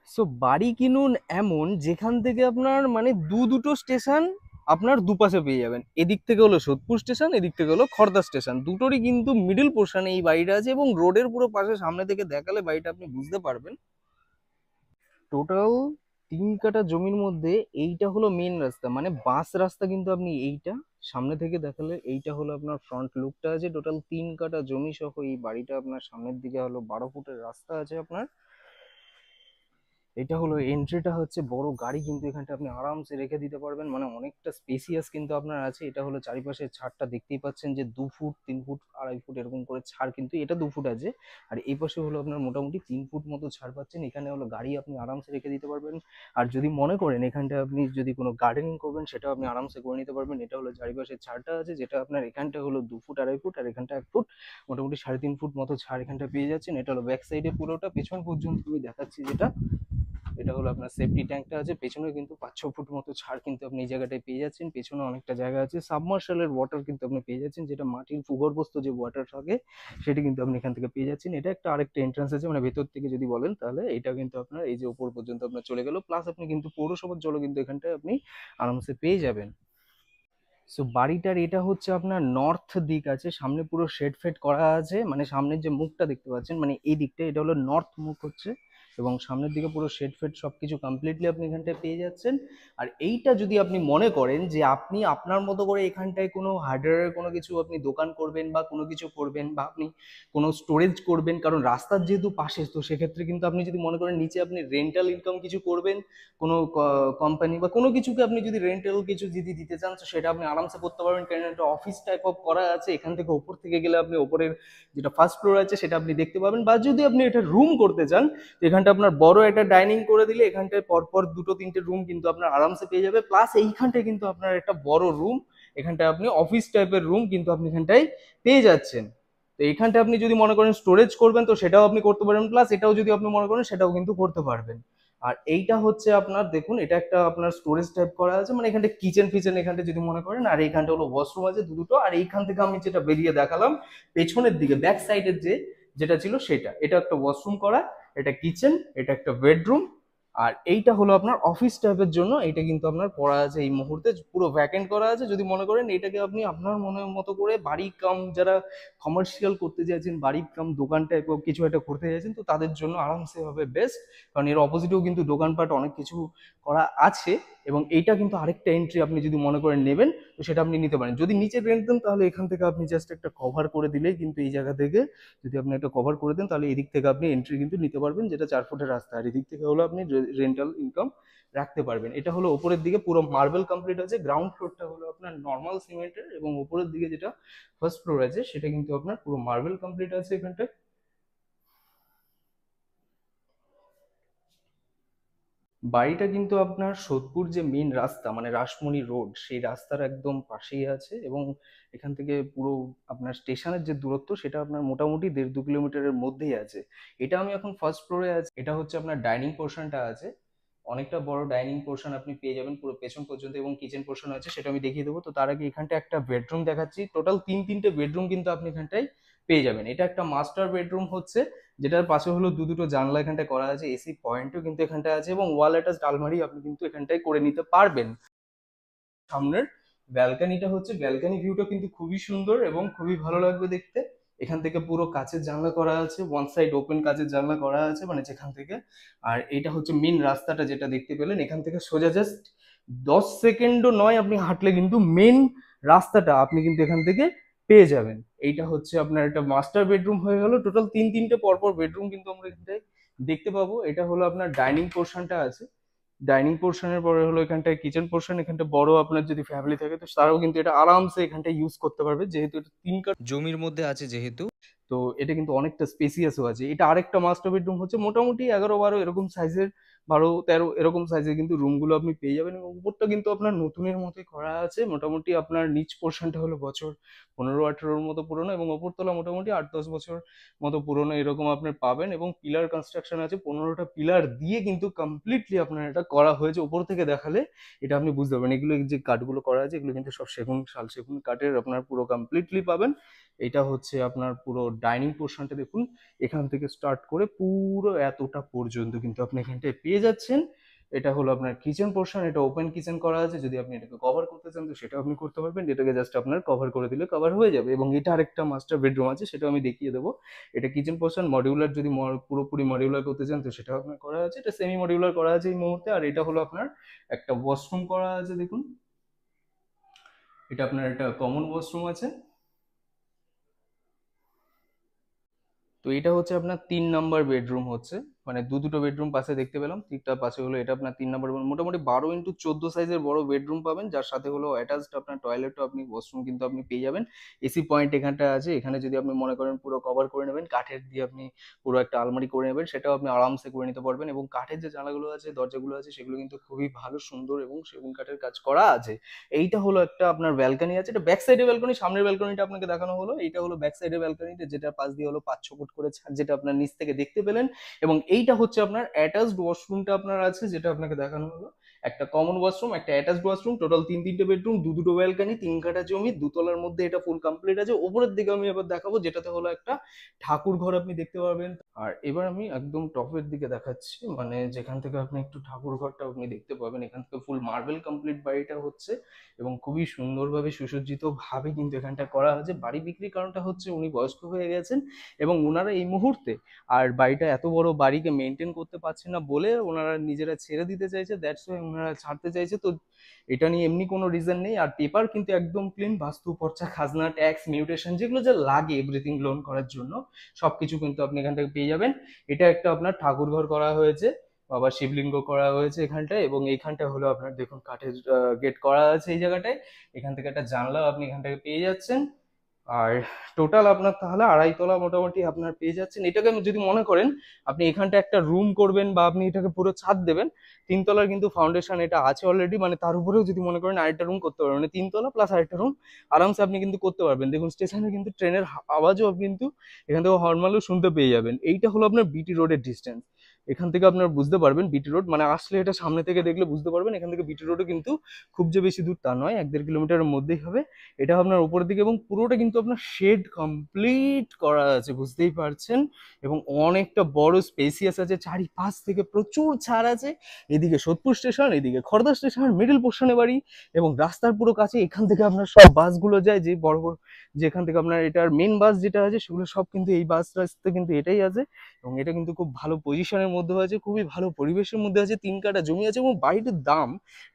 So বাড়ি কিনুন এমন যেখান থেকে আপনার মানে দুটো স্টেশন আপনার দুপাশে পেয়ে যাবেন। এদিক থেকে হলো সোদপুর স্টেশন, এদিক থেকে হলো খড়দা স্টেশন, দুটোরই কিন্তু মিডল পোর্শনে এই বাড়িটা আছে এবং রোডের পুরো পাশে সামনে থেকে দেখালে বাড়িটা আপনি বুঝতে পারবেন। টোটাল 3 কাঠা জমির মধ্যে এইটা হলো মেন রাস্তা, মানে বাস রাস্তা কিন্তু আপনি এইটা সামনে থেকে দেখালে এইটা হলো আপনার ফ্রন্ট লুকটা আছে। টোটাল 3 কাঠা জমি সহ এই বাড়িটা আপনার সামনের দিকে হলো 12 ফুটের রাস্তা আছে আপনার। এটা হলো এন্ট্রিটা, হচ্ছে বড় গাড়ি কিন্তু এখানটা আপনি আরামসে রেখে দিতে পারবেন, মানে অনেকটা স্পেসিয়াস কিন্তু আপনার আছে। এটা হলো চারিপাশে ছাদটা দেখতেই পাচ্ছেন যে 2 ফুট 3 ফুট 2.5 ফুট এরকম করে ছাড়, কিন্তু এটা 2 ফুট আছে। আর এই পাশে হলো আপনার মোটামুটি 3 ফুট মতো ছাড় পাচ্ছেন। এখানে হলো গাড়ি আপনি আরামসে রেখে দিতে পারবেন। আর যদি মনে করেন এখানটা আপনি যদি কোনো গার্ডেনিং করবেন সেটাও আপনি আরামসে করে নিতে পারবেন। এটা হলো চারিপাশে ছাড়টা আছে, যেটা আপনার এখানটা হলো 2 ফুট 2.5 ফুট আর এখানটা 1 ফুট, মোটামুটি 3.5 ফুট মতো ছাড় এখানটা পেয়ে যাচ্ছেন। এটা হলো ব্যাক সাইডে পুরোটা, পেছন পর্যন্ত আমি দেখাচ্ছি যেটা, এটা হলো আপনার সেফটি ট্যাঙ্কটা আছে। পেছনে কিন্তু 5-6 ফুট মতো ছাড় কিন্তু আপনি এই জায়গাটায় পেয়ে যাচ্ছেন। পেছনে অনেকটা জায়গা আছে, সাবমার্শালের ওয়াটার কিন্তু আপনি পেয়ে যাচ্ছেন, যেটা মাটির ভূগর্ভস্থ যে ওয়াটার থাকে সেটা কিন্তু আপনি এখান থেকে পেয়ে যাচ্ছেন। এটা একটা আরেকটা এন্ট্রান্স আছে, মানে ভেতর থেকে যদি বলেন তাহলে এটা কিন্তু আপনার এই যে উপর পর্যন্ত আপনার চলে গেল, প্লাস আপনি কিন্তু পৌরসভার জলও কিন্তু এখানটায় আপনি আরামসে পেয়ে যাবেন। সো বাড়িটার এটা হচ্ছে আপনার নর্থ দিক আছে, সামনে পুরো শেড ফেড করা আছে, মানে সামনের যে মুখটা দেখতে পাচ্ছেন মানে এই দিকটা, এটা হলো নর্থ মুখ হচ্ছে, এবং সামনের দিকে পুরো শেড ফেড সবকিছু কমপ্লিটলি আপনি এখানটায় পেয়ে যাচ্ছেন। আর এইটা যদি আপনি মনে করেন যে আপনি আপনার মতো করে এখানটায় কোনো হার্ডওয়্যারের কোনো কিছু আপনি দোকান করবেন বা কোনো কিছু করবেন, বা আপনি কোনো স্টোরেজ করবেন, কারণ রাস্তার যেহেতু পাশে, তো সেক্ষেত্রে কিন্তু আপনি যদি মনে করেন নিচে আপনি রেন্টাল ইনকাম কিছু করবেন, কোনো কোম্পানি বা কোনো কিছুকে আপনি যদি রেন্টাল কিছু যদি দিতে চান, তো সেটা আপনি আরামসে করতে পারবেন, কারণ একটা অফিস টাইপ অফ করা আছে। এখান থেকে ওপর থেকে গেলে আপনি ওপরের যেটা ফার্স্ট ফ্লোর আছে সেটা আপনি দেখতে পাবেন। বা যদি আপনি এটা রুম করতে চান, তো এখানটা আপনার বড় একটা ডাইনিং করে দিলে এখানটায় পরপর 2-3টে রুম কিন্তু আপনার আরামসে পেয়ে যাবে, প্লাস এইখানটায় কিন্তু আপনার একটা বড় রুম, এখানটায় আপনি অফিস টাইপের রুম কিন্তু আপনি এখানটায় পেয়ে যাচ্ছেন। তো এখানটা আপনি যদি মনে করেন স্টোরেজ করবেন, তো সেটাও আপনি করতে পারেন, প্লাস এটাও যদি আপনি মনে করেন সেটাও কিন্তু করতে পারবেন। আর এইটা হচ্ছে আপনার দেখুন, এটা একটা আপনার স্টোরেজ টাইপ করা আছে, মানে এখানটা কিচেন ফিচেন এখানটা যদি মনে করেন, আর এইখানটা হলো ওয়াশরুম আছে দুটো। আর এইখান থেকে আমি যেটা বেরিয়ে দেখালাম পেছনের দিকে ব্যাক সাইডের যে যেটা ছিল সেটা, এটা একটা ওয়াশরুম করা, এটা কিচেন, এটা একটা বেডরুম। আর এইটা হলো আপনার অফিস টাইপের জন্য, এটা কিন্তু আপনার করা আছে এই মুহূর্তে পুরো ভ্যাকেন্ট করা আছে। যদি মনে করেন এটাকে আপনি আপনার মনের মতো করে বাড়ি কাম যারা কমার্শিয়াল করতে চাইছেন, বাড়ি কাম দোকান টাইপ কিছু একটা করতে চাইছেন, তো তাদের জন্য আরামসে হবে বেস্ট। কারণ এর অপোজিটেও কিন্তু দোকানপাট অনেক কিছু করা আছে, এবং এইটা কিন্তু আরেকটা এন্ট্রি আপনি যদি মনে করেন নেবেন, তো সেটা আপনি নিতে পারেন। যদি নিচে রেন্ট দেন তাহলে এখান থেকে আপনি জাস্ট একটা কভার করে দিলেই কিন্তু এই জায়গা থেকে যদি আপনি একটা কভার করে দেন, তাহলে এদিক থেকে আপনি এন্ট্রি কিন্তু নিতে পারবেন, যেটা 4 ফুটের রাস্তা। আর এদিক থেকে হলো আপনি রেন্টাল ইনকাম রাখতে পারবেন। এটা হলো উপরের দিকে পুরো মার্বেল কমপ্লিট আছে, গ্রাউন্ড ফ্লোরটা হলো আপনার নর্মাল সিমেন্টের, এবং উপরের দিকে যেটা ফার্স্ট ফ্লোর আছে সেটা কিন্তু আপনার পুরো মার্বেল কমপ্লিট আছে এখানটা। বাড়িটা কিন্তু আপনার সোদপুর যে মেন রাস্তা, মানে রাসমণি রোড, সেই রাস্তার একদম পাশেই আছে, এবং এখান থেকে পুরো আপনার স্টেশনের যে দূরত্ব সেটা আপনার মোটামুটি 1.5-2 কিলোমিটারের মধ্যেই আছে। এটা আমি এখন ফার্স্ট ফ্লোরে আছি, এটা হচ্ছে আপনার ডাইনিং পোর্শনটা আছে, অনেকটা বড় ডাইনিং পোর্শন আপনি পেয়ে যাবেন পুরো পেছন পর্যন্ত, এবং কিচেন পোর্শন আছে সেটা আমি দেখিয়ে দেবো। তো তার আগে এখানটা একটা বেডরুম দেখাচ্ছি, টোটাল 3-3টে বেডরুম কিন্তু আপনি এখানটায় পেয়ে যাবেন। এটা একটা মাস্টার বেডরুম হচ্ছে, যেটার পাশে হলো দুটো জানলা এখানটায় করা আছে, এসি পয়েন্টও কিন্তু এখানটায় আছে, এবং ওয়াল অ্যাটাচড আলমারি আপনি কিন্তু এখানটায় করে নিতে পারবেন। সামনের ব্যালকানিটা হচ্ছে, ব্যালকানি ভিউটা কিন্তু খুবই সুন্দর এবং খুবই ভালো লাগবে দেখতে। এখান থেকে পুরো কাঁচের জানলা করা আছে, ওয়ান সাইড ওপেন কাঁচের জানলা করা আছে, মানে যেখান থেকে। আর এটা হচ্ছে মেন রাস্তাটা যেটা দেখতে পেলেন, এখান থেকে সোজা জাস্ট 10 সেকেন্ডও নয় আপনি হাঁটলে কিন্তু মেন রাস্তাটা আপনি কিন্তু এখান থেকে পেয়ে যাবেন। এইটা হচ্ছে আপনার একটা মাস্টার বেডরুম হয়ে গেল। টোটাল 3-3টে পরপর বেডরুম কিন্তু আমরা এখানটায় দেখতে পাবো। এটা হলো আপনার ডাইনিং পোর্শনটা আছে, ডাইনিং পোর্শনের পরে হলো এখানটায় কিচেন পোর্শন। এখানটা বড় আপনার যদি ফ্যামিলি থাকে তো তারাও কিন্তু এটা আরামসে এখানটা ইউজ করতে পারবে, যেহেতু এটা 3 কাঠ জমির মধ্যে আছে যেহেতু। তো এটা কিন্তু অনেকটা স্পেসিয়াসও আছে। এটা আরেকটা মাস্টার বেডরুম হচ্ছে, মোটামুটি 11-12 এরকম সাইজের, 12-13 এরকম সাইজের কিন্তু রুমগুলো আপনি পেয়ে যাবেন। এবং উপরটা কিন্তু আপনার নতুনের মতোই করা আছে, মোটামুটি আপনার নিচ পোর্শনটা হলো বছর 15-18-র মতো পুরনো, এবং ওপরতলা মোটামুটি 8-10 বছর মতো পুরনো এরকম আপনার পাবেন। এবং পিলার কনস্ট্রাকশন আছে, 15টা পিলার দিয়ে কিন্তু কমপ্লিটলি আপনার এটা করা হয়েছে। উপর থেকে দেখালে এটা আপনি বুঝতে পারবেন, এগুলো যে কাঠগুলো করা আছে এগুলো কিন্তু সব সেগুন, শাল সেগুন কাঠের আপনার পুরো কমপ্লিটলি পাবেন। এটা হচ্ছে আপনার পুরো ডাইনিং পোর্শনটা দেখুন, এখান থেকে স্টার্ট করে পুরো এতটা পর্যন্ত কিন্তু আপনি এখানটায় পেয়ে যাচ্ছেন। এটা হলো আপনার কিচেন পোর্শন, এটা ওপেন কিচেন করা আছে, যদি আপনি এটাকে কভার করতে চান তো সেটাও আপনি করতে পারবেন, এটাকে জাস্ট আপনার কভার করে দিলে কভার হয়ে যাবে। এবং এটা আরেকটা মাস্টার বেডরুম আছে, সেটাও আমি দেখিয়ে দেবো। এটা কিচেন পোর্শন মডিউলার, যদি পুরোপুরি মডিউলার করতে চান তো সেটাও আপনার করা আছে, এটা সেমি মডিউলার করা আছে এই মুহূর্তে। আর এটা হলো আপনার একটা ওয়াশরুম করা আছে দেখুন, এটা আপনার একটা কমন ওয়াশরুম আছে। তো এটা হচ্ছে আপনার 3 নাম্বার বেডরুম হচ্ছে, মানে দুটো বেডরুম পাশে দেখতে পেলাম, ঠিকটা পাশে হলো এটা আপনার 3 নাম্বার। মোটামুটি 12x14 সাইজের বড় বেডরুম পাবেন, যার সাথে হলো অ্যাটাচড আপনার টয়লেটও আপনি, ওয়াশরুম কিন্তু আপনি পেয়ে যাবেন। এসি পয়েন্ট এখানটা আছে, এখানে যদি আপনি মনে করেন পুরো কভার করে নেবেন কাঠের দিয়ে, আপনি পুরো একটা আলমারি করে নেবেন, সেটাও আপনি আরামসে করে নিতে পারবেন। এবং কাঠের যে জানালাগুলো আছে, দরজাগুলো আছে, সেগুলো কিন্তু খুবই ভালো সুন্দর এবং সেগুন কাঠের কাজ করা আছে। এইটা হলো একটা আপনার ব্যালকনি আছে, এটা ব্যাক সাইডের ব্যালকনি, সামনের ব্যালকনিটা আপনাকে দেখানো হলো। এইটা হলো ব্যাক সাইডের ব্যালকনিটা, যেটা পাশ দিয়ে হলো 5-6 ফুট করে ছাদ, যেটা আপনার নিচ থেকে দেখতে পেলেন। এবং এইটা হচ্ছে আপনার অ্যাটাচড ওয়াশরুমটা আপনার আছে, যেটা আপনাকে দেখানো হলো। একটা কমন ওয়াশরুম, একটা অ্যাটাচড ওয়াশরুম, টোটাল তিনটে বেডরুম, দুটো ব্যালকনি, 3 কাঠা জমি, দুতলার মধ্যে এটা ফুল কমপ্লিট আছে। ওপরের দিকে আমি এবার দেখাবো, যেটাতে হলো একটা ঠাকুর ঘর আপনি দেখতে পারবেন। আর এবার আমি একদম টপের দিকে দেখাচ্ছি, মানে যেখান থেকে আপনি একটু ঠাকুর ঘরটা আপনি দেখতে পাবেন। এখান থেকে ফুল মার্বেল কমপ্লিট বাড়িটা হচ্ছে, এবং খুবই সুন্দরভাবে সুসজ্জিত ভাবে কিন্তু এখানটা করা হয়েছে। বাড়ি বিক্রির কারণটা হচ্ছে উনি বয়স্ক হয়ে গেছেন, এবং ওনারা এই মুহূর্তে আর বাড়িটা, এত বড় বাড়িকে মেনটেন করতে পারছে না বলে ওনারা নিজেরা ছেড়ে দিতে চাইছে, দ্যাটস ওয়াই ওনারা ছাড়তে চাইছে। তো এটা নিয়ে এমনি কোনো রিজন নেই। আর পেপার কিন্তু একদম ক্লিন, বাস্তু পর্চা, খাজনা, ট্যাক্স, মিউটেশন, যেগুলো যা লাগে এভরিথিং লোন করার জন্য সবকিছু কিন্তু আপনি এখান থেকে পেয়ে যাবেন। এটা একটা আপনার ঠাকুর ঘর করা হয়েছে, বাবা শিবলিঙ্গ করা হয়েছে এখানটায়। এবং এইখানটা হলো আপনার দেখুন কাঠের গেট করা আছে এই জায়গাটায়, এখান থেকে একটা জানলা আপনি এখান থেকে পেয়ে যাচ্ছেন। আর টোটাল আপনার তাহলে 2.5 তলা মোটামুটি আপনার পেয়ে যাচ্ছেন। এটাকে যদি মনে করেন আপনি এখানটা একটা রুম করবেন, বা আপনি এটাকে পুরো ছাদ দেবেন, 3 তলার কিন্তু ফাউন্ডেশন এটা আছে অলরেডি, মানে তার উপরেও যদি মনে করেন আরেকটা রুম করতে পারবেন, মানে 3 তলা প্লাস আরেকটা রুম আরামসে আপনি কিন্তু করতে পারবেন। দেখুন স্টেশনে কিন্তু ট্রেনের আওয়াজও আপনি কিন্তু এখান থেকে হর্নমালও শুনতে পেয়ে যাবেন। এইটা হলো আপনার বিটি রোডের ডিস্টেন্স। এখান থেকে আপনার বুঝতে পারবেন বিটি রোড, মানে আসলে এটা সামনে থেকে দেখলে বুঝতে পারবেন এখান থেকে বিটি রোডও কিন্তু খুব যে বেশি দূর তা নয়, 1-1.5 কিলোমিটারের মধ্যেই হবে। এটা আপনার উপরের দিকে, এবং পুরোটা কিন্তু আপনার শেড কমপ্লিট করা আছে, বুঝতেই পারছেন। এবং অনেকটা বড় স্পেসিয়াস আছে, চারিপাশ থেকে প্রচুর ছাড় আছে। এদিকে সোদপুর স্টেশন, এদিকে খড়দা স্টেশন, মিডল পোর্শনে বাড়ি, এবং রাস্তার পুরো কাছে। এখান থেকে আপনার সব বাসগুলো যায়, যে বড় বড় যেখান থেকে আপনার এটার মেন বাস যেটা আছে, সেগুলো সব কিন্তু এই বাস রাস্তা কিন্তু এটাই আছে। এবং এটা কিন্তু খুব ভালো পজিশনের মধ্যে আছে, খুবই ভালো পরিবেশের মধ্যে আছে, 3 কাঠা জমি আছে। এবং বাড়িটির দাম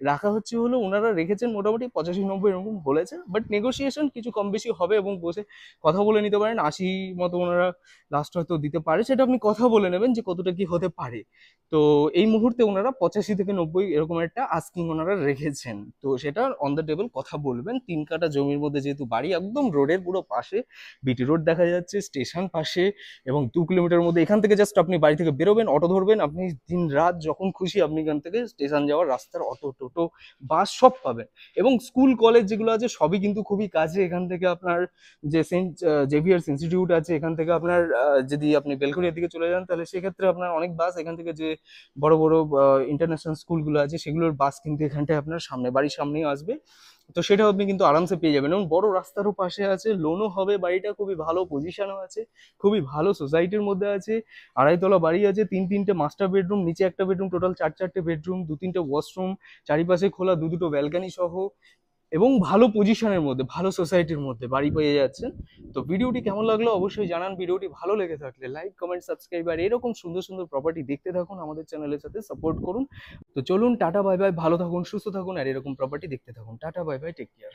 রাখা হচ্ছে হলো, ওনারা রেখেছেন মোটামুটি 85-90 এরকম বলেছে, বাট নেগোসিয়েশন কিছু কম বেশি হবে, এবং বসে কথা বলে নিতে পারেন। 80 মতো ওনারা লাস্ট হয়তো দিতে পারে, সেটা আপনি কথা বলে নেবেন যে কতটা কি হতে পারে। তো এই মুহূর্তে ওনারা 85 থেকে 90 এরকম একটা আস্কিং ওনারা রেখেছেন, তো সেটা অন দ্য টেবল কথা বলবেন। 3 কাঠা জমির মধ্যে যেহেতু বাড়ি, একদম রোডের পুরো পাশে, বিটি রোড দেখা যাচ্ছে, স্টেশন পাশে, এবং 2 কিলোমিটার মধ্যে। এখান থেকে জাস্ট আপনি বাড়ি থেকে বেরোবেন, অটো ধরবেন, আপনি দিন রাত যখন খুশি আপনি এখান থেকে স্টেশন যাওয়ার রাস্তার অটো, টোটো, বাস সব পাবেন। এবং স্কুল কলেজ যেগুলো আছে সবই কিন্তু খুবই কাছে। এখান থেকে আপনার যে সেন্ট জেভিয়ার্স ইনস্টিটিউট আছে, এখান থেকে আপনার যদি আপনি বেলঘরিয়ার দিকে চলে যান, তাহলে সেক্ষেত্রে আপনার অনেক বাস, এখান থেকে যে বড় বড় ইন্টারন্যাশনাল স্কুলগুলো আছে সেগুলোর বাস কিন্তু এখানটায় আপনার সামনে, বাড়ির সামনেই আসবে। তো সেটাও আপনি কিন্তু আরামসে পেয়ে যাবেন। এবং বড় রাস্তারও পাশে আছে, লোনও হবে, বাড়িটা খুবই ভালো পজিশনও আছে, খুবই ভালো সোসাইটির মধ্যে আছে। 2.5 তলা বাড়ি আছে, 3-3টে মাস্টার বেডরুম, নিচে একটা বেডরুম, টোটাল 4-4টে বেডরুম, 2-3টে ওয়াশরুম, চারিপাশে খোলা, দুটো ব্যালকানি সহ, এবং ভালো পজিশনের মধ্যে, ভালো সোসাইটির মধ্যে বাড়ি পেয়ে যাচ্ছেন। তো ভিডিওটি কেমন লাগলো অবশ্যই জানান। ভিডিওটি ভালো লেগে থাকলে লাইক, কমেন্ট, সাবস্ক্রাইব, আর এরকম সুন্দর সুন্দর প্রপার্টি দেখতে থাকুন, আমাদের চ্যানেলের সাথে সাপোর্ট করুন। তো চলুন, টাটা বাই বাই, ভালো থাকুন, সুস্থ থাকুন, আর এরকম প্রপার্টি দেখতে থাকুন। Tata bye bye, take care.